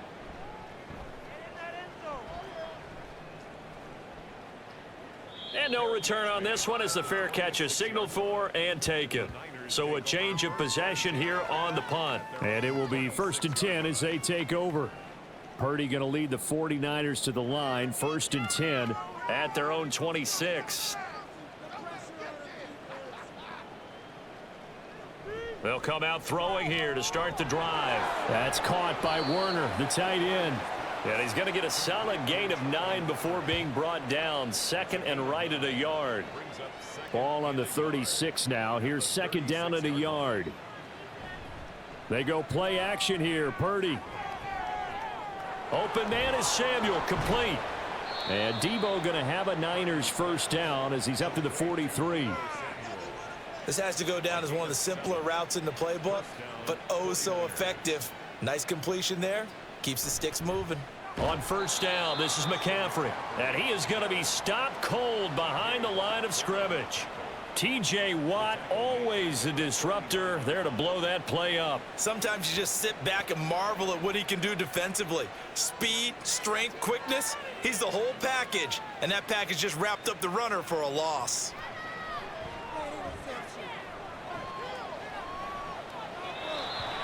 And no return on this one as the fair catch is signaled for and taken. So a change of possession here on the punt. And it will be 1st and 10 as they take over. Purdy going to lead the 49ers to the line. 1st and 10 at their own 26. They'll come out throwing here to start the drive. That's caught by Werner, the tight end. And he's going to get a solid gain of 9 before being brought down. 2nd and right at a yard. Ball on the 36 now. Here's 2nd down at a yard. They go play action here. Purdy. Open man is Samuel, complete. And Debo going to have a Niners 1st down as he's up to the 43. This has to go down as one of the simpler routes in the playbook, but oh so effective. Nice completion there. Keeps the sticks moving. On 1st down, this is McCaffrey. And he is going to be stopped cold behind the line of scrimmage. T.J. Watt, always a disruptor, there to blow that play up. Sometimes you just sit back and marvel at what he can do defensively. Speed, strength, quickness, he's the whole package. And that package just wrapped up the runner for a loss.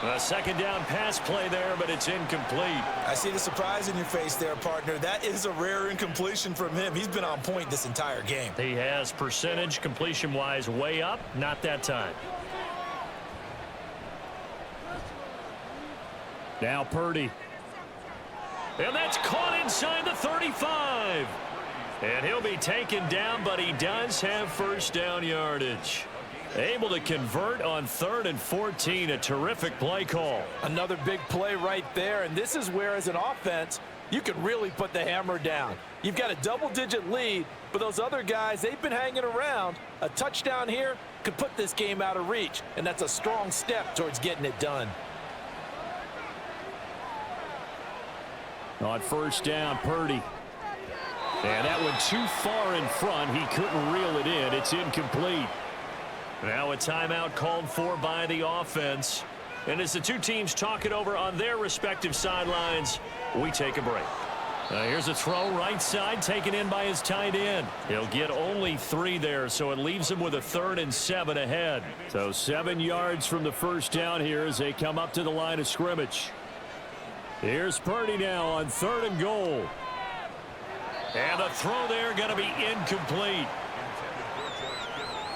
A 2nd down pass play there, but it's incomplete. I see the surprise in your face there, partner. That is a rare incompletion from him. He's been on point this entire game. He has percentage completion-wise way up, not that time. Now Purdy. And that's caught inside the 35. And he'll be taken down, but he does have 1st down yardage. Able to convert on 3rd and 14. A terrific play call. Another big play right there, and this is where, as an offense, you can really put the hammer down. You've got a double-digit lead, but those other guys, they've been hanging around. A touchdown here could put this game out of reach, and that's a strong step towards getting it done. On 1st down, Purdy. And that one too far in front. He couldn't reel it in. It's incomplete. Now a timeout called for by the offense. And as the two teams talk it over on their respective sidelines, we take a break. Here's a throw right side taken in by his tight end. He'll get only 3 there, so it leaves him with a 3rd and 7 ahead. So 7 yards from the 1st down here as they come up to the line of scrimmage. Here's Purdy now on 3rd and goal. And the throw there going to be incomplete.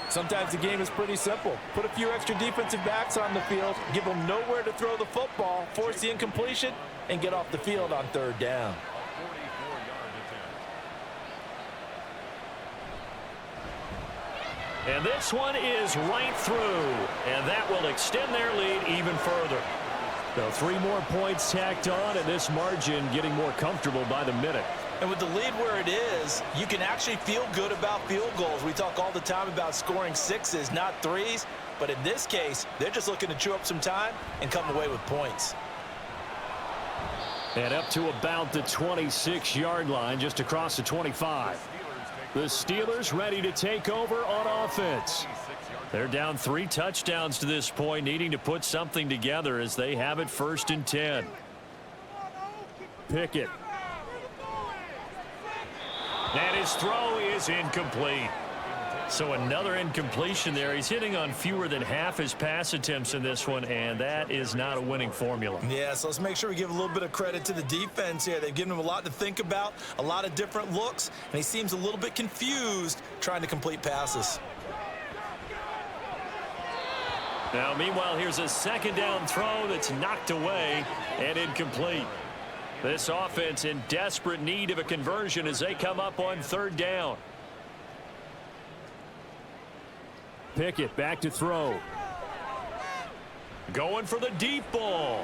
Sometimes the game is pretty simple. Put a few extra defensive backs on the field, give them nowhere to throw the football, force the incompletion, and get off the field on 3rd down. And this one is right through, and that will extend their lead even further. So 3 more points tacked on, and this margin getting more comfortable by the minute. And with the lead where it is, you can actually feel good about field goals. We talk all the time about scoring 6s, not 3s. But in this case, they're just looking to chew up some time and come away with points. And up to about the 26-yard line, just across the 25. The Steelers ready to take over on offense. They're down 3 touchdowns to this point, needing to put something together as they have it 1st and 10. Pickett. And his throw is incomplete. So another incompletion there. He's hitting on fewer than half his pass attempts in this one, and that is not a winning formula. Yeah, so let's make sure we give a little bit of credit to the defense here. They've given him a lot to think about, a lot of different looks, and he seems a little bit confused trying to complete passes. Now, meanwhile, here's a 2nd down throw that's knocked away and incomplete. This offense in desperate need of a conversion as they come up on 3rd down. Pickett back to throw. Going for the deep ball.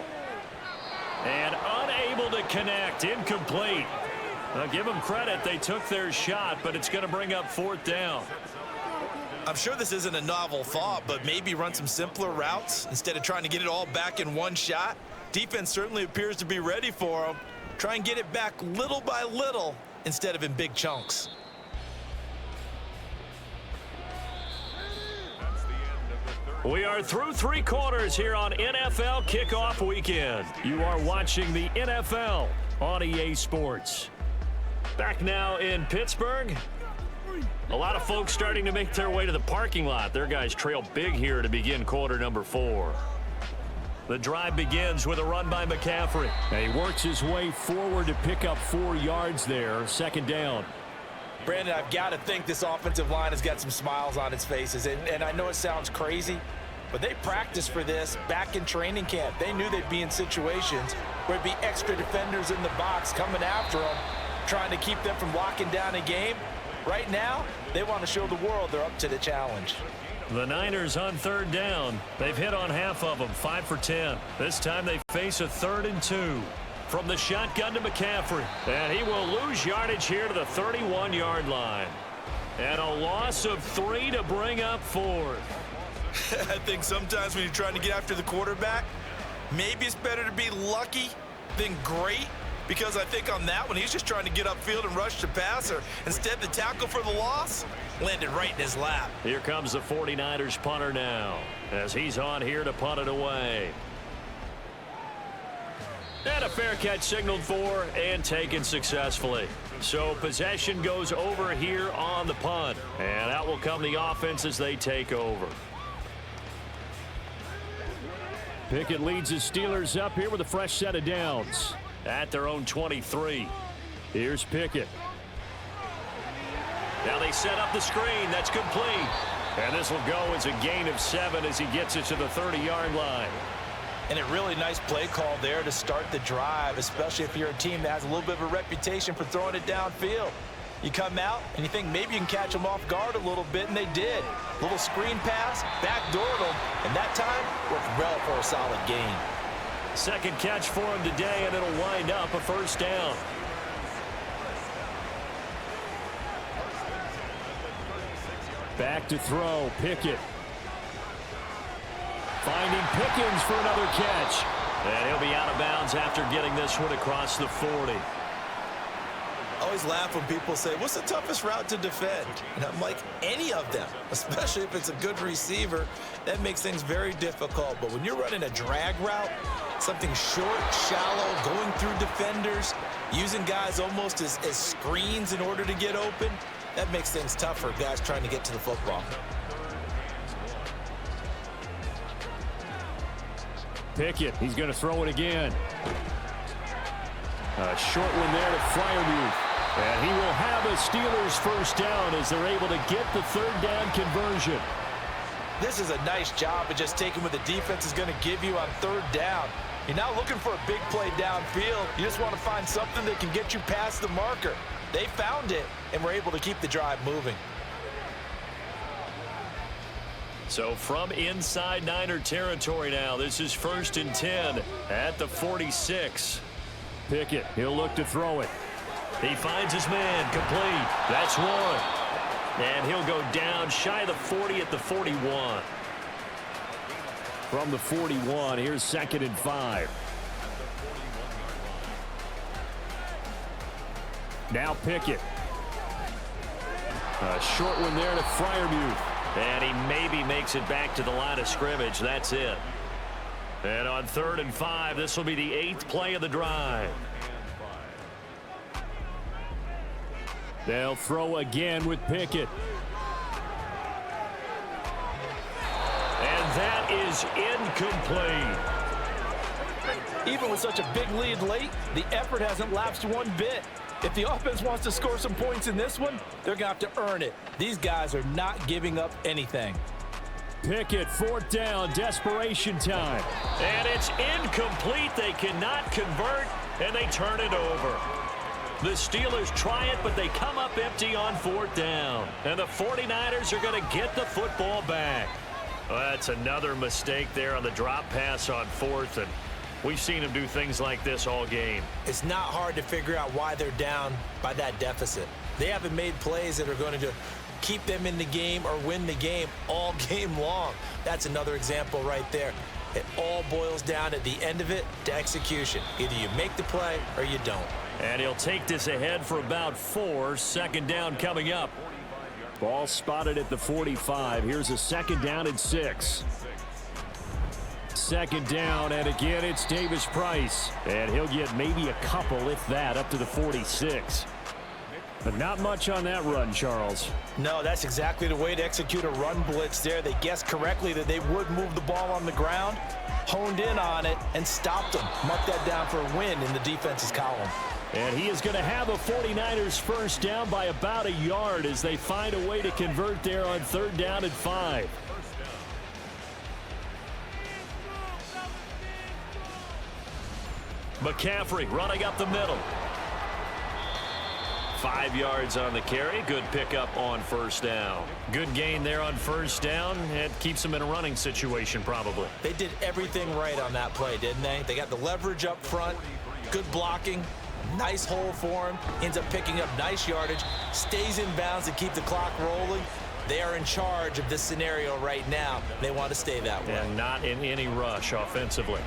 And unable to connect. Incomplete. Now, give them credit. They took their shot, but it's going to bring up 4th down. I'm sure this isn't a novel thought, but maybe run some simpler routes instead of trying to get it all back in one shot. Defense certainly appears to be ready for them. Try and get it back little by little instead of in big chunks. We are through 3 quarters here on NFL Kickoff Weekend. You are watching the NFL on EA Sports. Back now in Pittsburgh. A lot of folks starting to make their way to the parking lot. Their guys trail big here to begin quarter number 4. The drive begins with a run by McCaffrey. And he works his way forward to pick up 4 yards there. 2nd down. Brandon, I've got to think this offensive line has got some smiles on its faces. And I know it sounds crazy, but they practiced for this back in training camp. They knew they'd be in situations where it'd be extra defenders in the box coming after them, trying to keep them from locking down a game. Right now, they want to show the world they're up to the challenge. The Niners on 3rd down. They've hit on half of them, 5 for 10. This time they face a 3rd and 2. From the shotgun to McCaffrey. And he will lose yardage here to the 31-yard line. And a loss of 3 to bring up 4th. I think sometimes when you're trying to get after the quarterback, maybe it's better to be lucky than great. Because I think on that one, he's just trying to get upfield and rush the passer. Instead, the tackle for the loss landed right in his lap. Here comes the 49ers punter now as he's on here to punt it away. And a fair catch signaled for and taken successfully. So possession goes over here on the punt. And out will come the offense as they take over. Pickett leads his Steelers up here with a fresh set of downs at their own 23. Here's Pickett. Now they set up the screen. That's complete. And this will go as a gain of 7 as he gets it to the 30-yard line. And a really nice play call there to start the drive, especially if you're a team that has a little bit of a reputation for throwing it downfield. You come out and you think maybe you can catch them off guard a little bit, and they did. Little screen pass, backdoored them, and that time worked well for a solid gain. 2nd catch for him today, and it'll wind up a 1st down. Back to throw, Pickett. Finding Pickens for another catch. And he'll be out of bounds after getting this one across the 40. I always laugh when people say, what's the toughest route to defend? And I'm like, any of them, especially if it's a good receiver. That makes things very difficult. But when you're running a drag route, something short, shallow, going through defenders, using guys almost as screens in order to get open, that makes things tough for guys trying to get to the football. Pickett, he's going to throw it again. A short one there to Freiermuth. And he will have a Steelers 1st down as they're able to get the 3rd down conversion. This is a nice job of just taking what the defense is going to give you on 3rd down. You're not looking for a big play downfield. You just want to find something that can get you past the marker. They found it and were able to keep the drive moving. So from inside Niner territory now, this is 1st and 10 at the 46. Pickett, he'll look to throw it. He finds his man, complete. That's one. And he'll go down shy of the 40 at the 41. From the 41, here's 2nd and 5. Now Pickett. A short one there to Freiermuth. And he maybe makes it back to the line of scrimmage. That's it. And on 3rd and 5, this will be the 8th play of the drive. They'll throw again with Pickett. And that is incomplete. Even with such a big lead late, the effort hasn't lapsed one bit. If the offense wants to score some points in this one, they're going to have to earn it. These guys are not giving up anything. Pickett, 4th down, desperation time. And it's incomplete. They cannot convert, and they turn it over. The Steelers try it, but they come up empty on 4th down. And the 49ers are going to get the football back. Well, that's another mistake there on the drop pass on 4th, and we've seen them do things like this all game. It's not hard to figure out why they're down by that deficit. They haven't made plays that are going to keep them in the game or win the game all game long. That's another example right there. It all boils down at the end of it to execution. Either you make the play or you don't. And he'll take this ahead for about 4. 2nd down coming up. Ball spotted at the 45. Here's a 2nd down and 6. 2nd down, and again it's Davis Price. And he'll get maybe a couple, if that, up to the 46. But not much on that run, Charles. No, that's exactly the way to execute a run blitz there. They guessed correctly that they would move the ball on the ground, honed in on it, and stopped them. Mark that down for a win in the defense's column. And he is going to have a 49ers 1st down by about a yard as they find a way to convert there on 3rd down and 5. McCaffrey running up the middle. 5 yards on the carry. Good pickup on 1st down. Good gain there on 1st down. It keeps them in a running situation probably. They did everything right on that play, didn't they? They got the leverage up front, good blocking, nice hole for him, ends up picking up nice yardage, stays in bounds to keep the clock rolling. They are in charge of this scenario right now. They want to stay that way. And not in any rush offensively.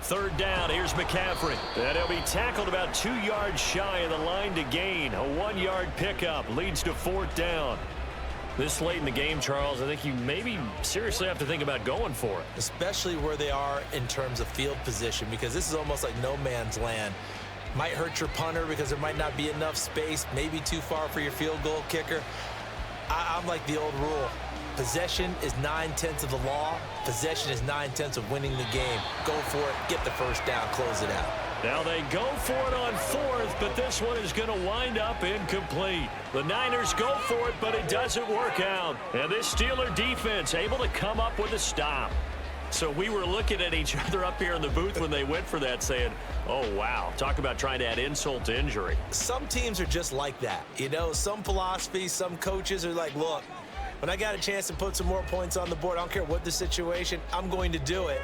3rd down, here's McCaffrey. And he'll be tackled about 2 yards shy of the line to gain. A 1-yard pickup leads to 4th down. This late in the game, Charles, I think you maybe seriously have to think about going for it. Especially where they are in terms of field position, because this is almost like no man's land. Might hurt your punter because there might not be enough space, maybe too far for your field goal kicker. I'm like the old rule. Possession is 9/10 of the law. Possession is 9/10 of winning the game. Go for it, get the 1st down, close it out. Now they go for it on 4th, but this one is going to wind up incomplete. The Niners go for it, but it doesn't work out. And this Steeler defense able to come up with a stop. So we were looking at each other up here in the booth when they went for that saying, oh, wow, talk about trying to add insult to injury. Some teams are just like that. You know, some philosophies, some coaches are like, look, when I got a chance to put some more points on the board, I don't care what the situation, I'm going to do it.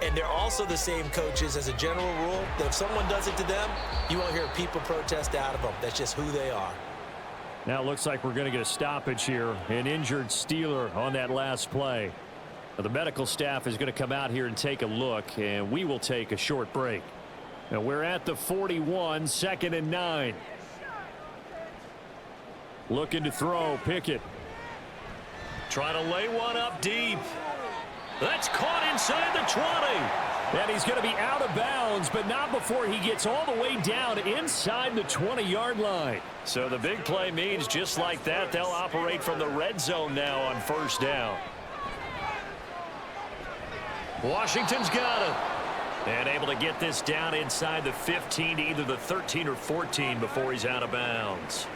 And they're also the same coaches as a general rule that if someone does it to them, you won't hear people protest out of them. That's just who they are. Now it looks like we're going to get a stoppage here. An injured Steeler on that last play. Now, the medical staff is going to come out here and take a look, and we will take a short break. Now we're at the 41, 2nd and 9. Looking to throw, Pickett. Trying to lay one up deep. That's caught inside the 20. And he's going to be out of bounds, but not before he gets all the way down inside the 20-yard line. So the big play means just like that, they'll operate from the red zone now on 1st down. Washington's got it. And able to get this down inside the 15 to either the 13 or 14 before he's out of bounds.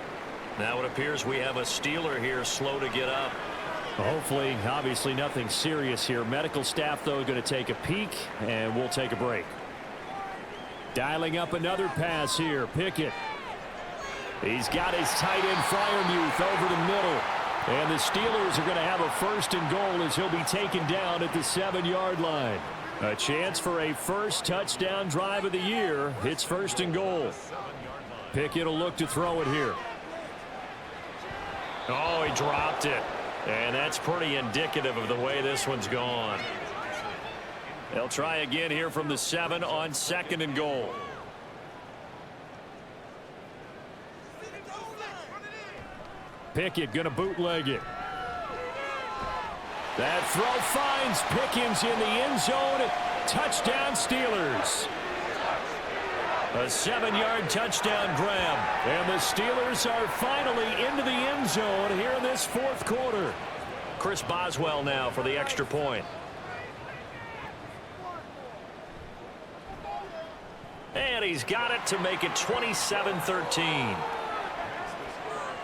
Now it appears we have a Steeler here slow to get up. Hopefully, obviously nothing serious here. Medical staff, though, going to take a peek, and we'll take a break. Dialing up another pass here. Pickett. He's got his tight end Fryermuth over the middle. And the Steelers are going to have a 1st and goal as he'll be taken down at the 7-yard line. A chance for a first touchdown drive of the year. It's 1st and goal. Pickett will look to throw it here. Oh, he dropped it. And that's pretty indicative of the way this one's gone. They'll try again here from the 7 on 2nd and goal. Pickett going to bootleg it. That throw finds Pickens in the end zone. Touchdown Steelers. A 7-yard touchdown grab. And the Steelers are finally into the end zone here in this 4th quarter. Chris Boswell now for the extra point. And he's got it to make it 27-13.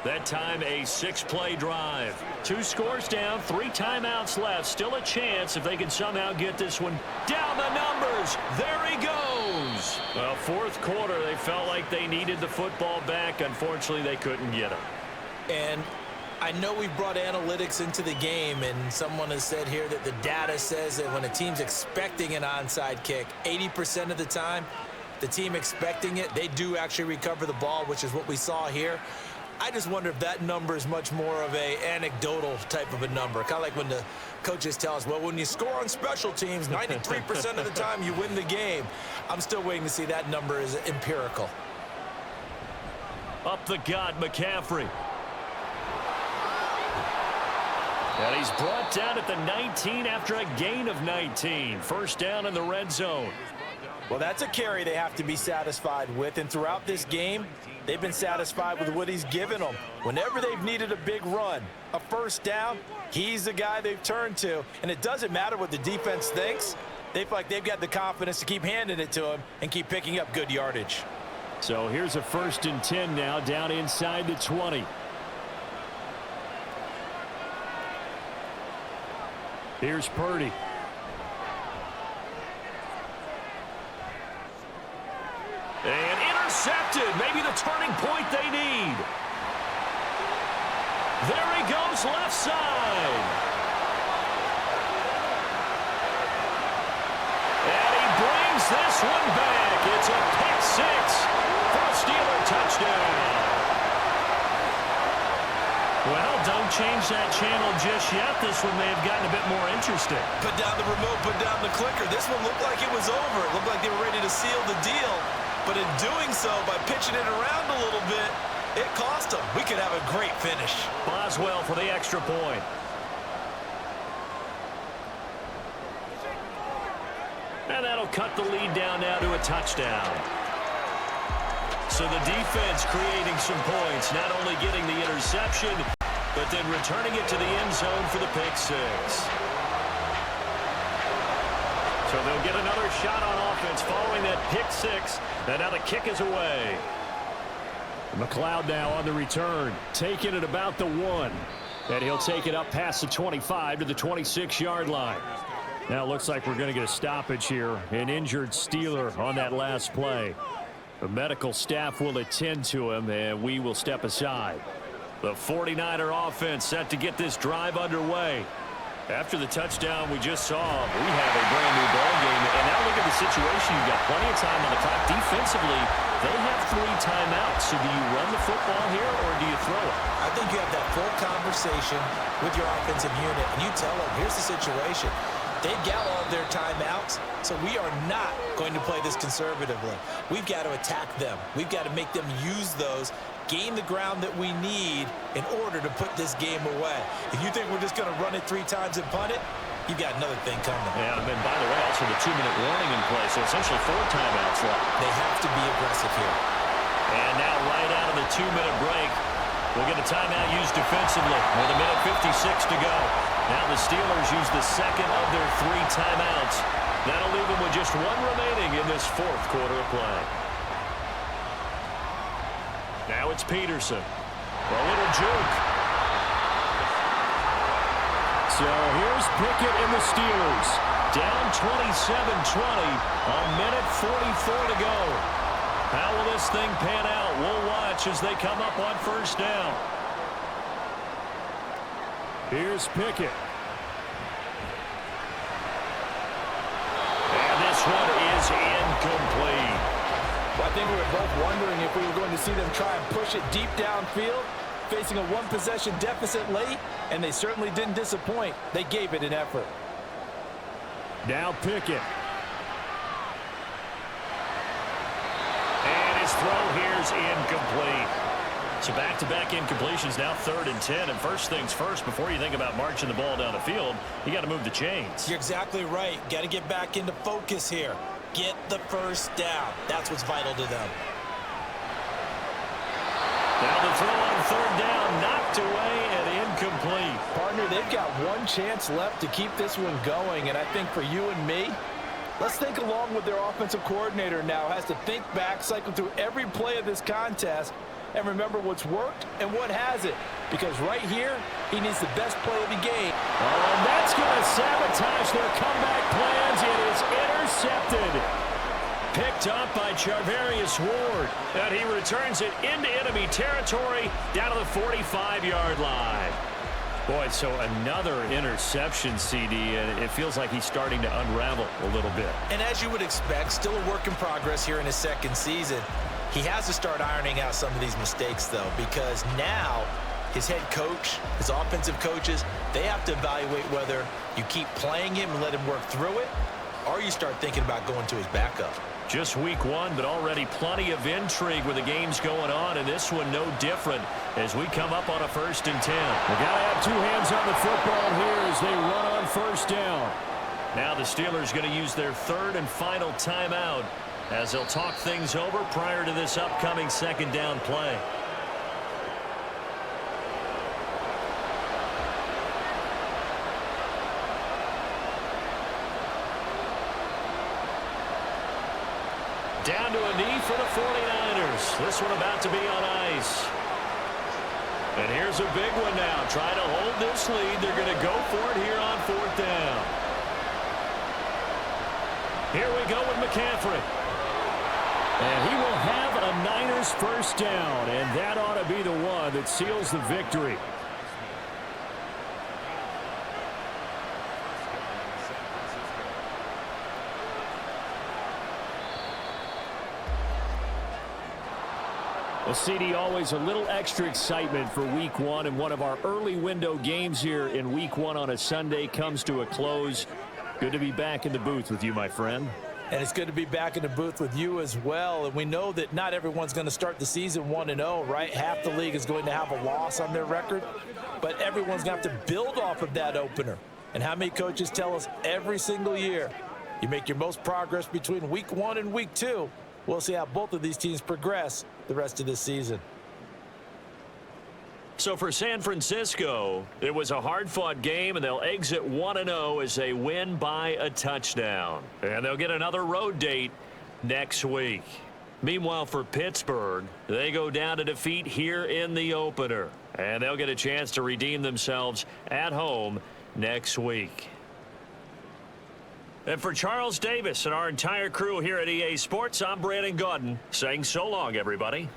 That time a 6-play drive. 2 scores down, 3 timeouts left. Still a chance if they can somehow get this one down the numbers. There he goes. Well, 4th quarter, they felt like they needed the football back. Unfortunately, they couldn't get it. And I know we brought analytics into the game, and someone has said here that the data says that when a team's expecting an onside kick, 80% of the time, the team expecting it, they do actually recover the ball, which is what we saw here. I just wonder if that number is much more of a anecdotal type of a number. Kind of like when the coaches tell us, well, when you score on special teams, 93% of the time you win the game. I'm still waiting to see that number is empirical. Up the gut, McCaffrey. And he's brought down at the 19 after a gain of 19. 1st down in the red zone. Well, that's a carry they have to be satisfied with, and throughout this game, they've been satisfied with what he's given them. Whenever they've needed a big run, a 1st down, he's the guy they've turned to, and it doesn't matter what the defense thinks. They feel like they've got the confidence to keep handing it to him and keep picking up good yardage. So here's a 1st and 10 now, down inside the 20. Here's Purdy. And intercepted. Maybe the turning point they need. There he goes, left side. And he brings this one back. It's a pick 6 for a Steeler touchdown. Well, don't change that channel just yet. This one may have gotten a bit more interesting. Put down the remote, put down the clicker. This one looked like it was over. It looked like they were ready to seal the deal. But in doing so, by pitching it around a little bit, it cost them. We could have a great finish. Boswell for the extra point. And that'll cut the lead down now to a touchdown. So the defense creating some points, not only getting the interception, but then returning it to the end zone for the pick 6. So they'll get another shot on offense following that pick 6. And now the kick is away. McLeod now on the return, taking it about the 1. And he'll take it up past the 25 to the 26-yard line. Now it looks like we're going to get a stoppage here. An injured Steeler on that last play. The medical staff will attend to him, and we will step aside. The 49er offense set to get this drive underway. After the touchdown we just saw, we have a brand-new ball game. And now look at the situation. You've got plenty of time on the clock. Defensively, they have 3 timeouts. So do you run the football here, or do you throw it? I think you have that full conversation with your offensive unit, and you tell them, here's the situation. They've got all of their timeouts, so we are not going to play this conservatively. We've got to attack them. We've got to make them use those, gain the ground that we need in order to put this game away. If you think we're just going to run it 3 times and punt it, you've got another thing coming. Yeah, and then, by the way, also the 2-minute warning in play, so essentially 4 timeouts left. They have to be aggressive here. And now right out of the 2-minute break, we'll get a timeout used defensively with 1:56 to go. Now the Steelers use the second of their 3 timeouts. That'll leave them with just 1 remaining in this 4th quarter of play. Now it's Peterson. A little juke. So here's Pickett and the Steelers. Down 27-20. 1:44 to go. How will this thing pan out? We'll watch as they come up on first down. Here's Pickett. And this one is incomplete. Well, I think we were both wondering if we were going to see them try and push it deep downfield, facing a one-possession deficit late, and they certainly didn't disappoint. They gave it an effort. Now Pickett. And his throw here's incomplete. So back-to-back incompletions, now 3rd and 10. And first things first, before you think about marching the ball down the field, you got to move the chains. You're exactly right. Got to get back into focus here. Get the first down. That's what's vital to them. Now the throw on 3rd down, knocked away and incomplete. Partner, they've got one chance left to keep this one going, and I think for you and me, let's think along with their offensive coordinator now. Has to think back, cycle through every play of this contest, and remember what's worked and what hasn't. Because right here, he needs the best play of the game. Oh, and that's going to sabotage their comeback plans. It is intercepted. Picked up by Charvarius Ward. And he returns it into enemy territory down to the 45-yard line. Boy, so another interception, CD, and it feels like he's starting to unravel a little bit. And as you would expect, still a work in progress here in his second season. He has to start ironing out some of these mistakes, though, because now his head coach, his offensive coaches, they have to evaluate whether you keep playing him and let him work through it, or you start thinking about going to his backup. Just week one, but already plenty of intrigue with the games going on, and this one no different as we come up on a 1st and 10. They got to have two hands on the football here as they run on first down. Now the Steelers going to use their 3rd and final timeout as they'll talk things over prior to this upcoming 2nd down play. Down to a knee for the 49ers. This one about to be on ice. And here's a big one now. Trying to hold this lead. They're going to go for it here on 4th down. Here we go with McCaffrey. And he will have a Niners first down. And that ought to be the one that seals the victory. Well, CD, always a little extra excitement for week one, and one of our early window games here in week one on a Sunday comes to a close. Good to be back in the booth with you, my friend. And it's good to be back in the booth with you as well. And we know that not everyone's going to start the season 1-0, right? Half the league is going to have a loss on their record, but everyone's going to have to build off of that opener. And how many coaches tell us every single year, you make your most progress between week 1 and week 2. We'll see how both of these teams progress the rest of this season. So for San Francisco, it was a hard-fought game, and they'll exit 1-0 as they win by a touchdown. And they'll get another road date next week. Meanwhile, for Pittsburgh, they go down to defeat here in the opener. And they'll get a chance to redeem themselves at home next week. And for Charles Davis and our entire crew here at EA Sports, I'm Brandon Gaudin saying so long, everybody.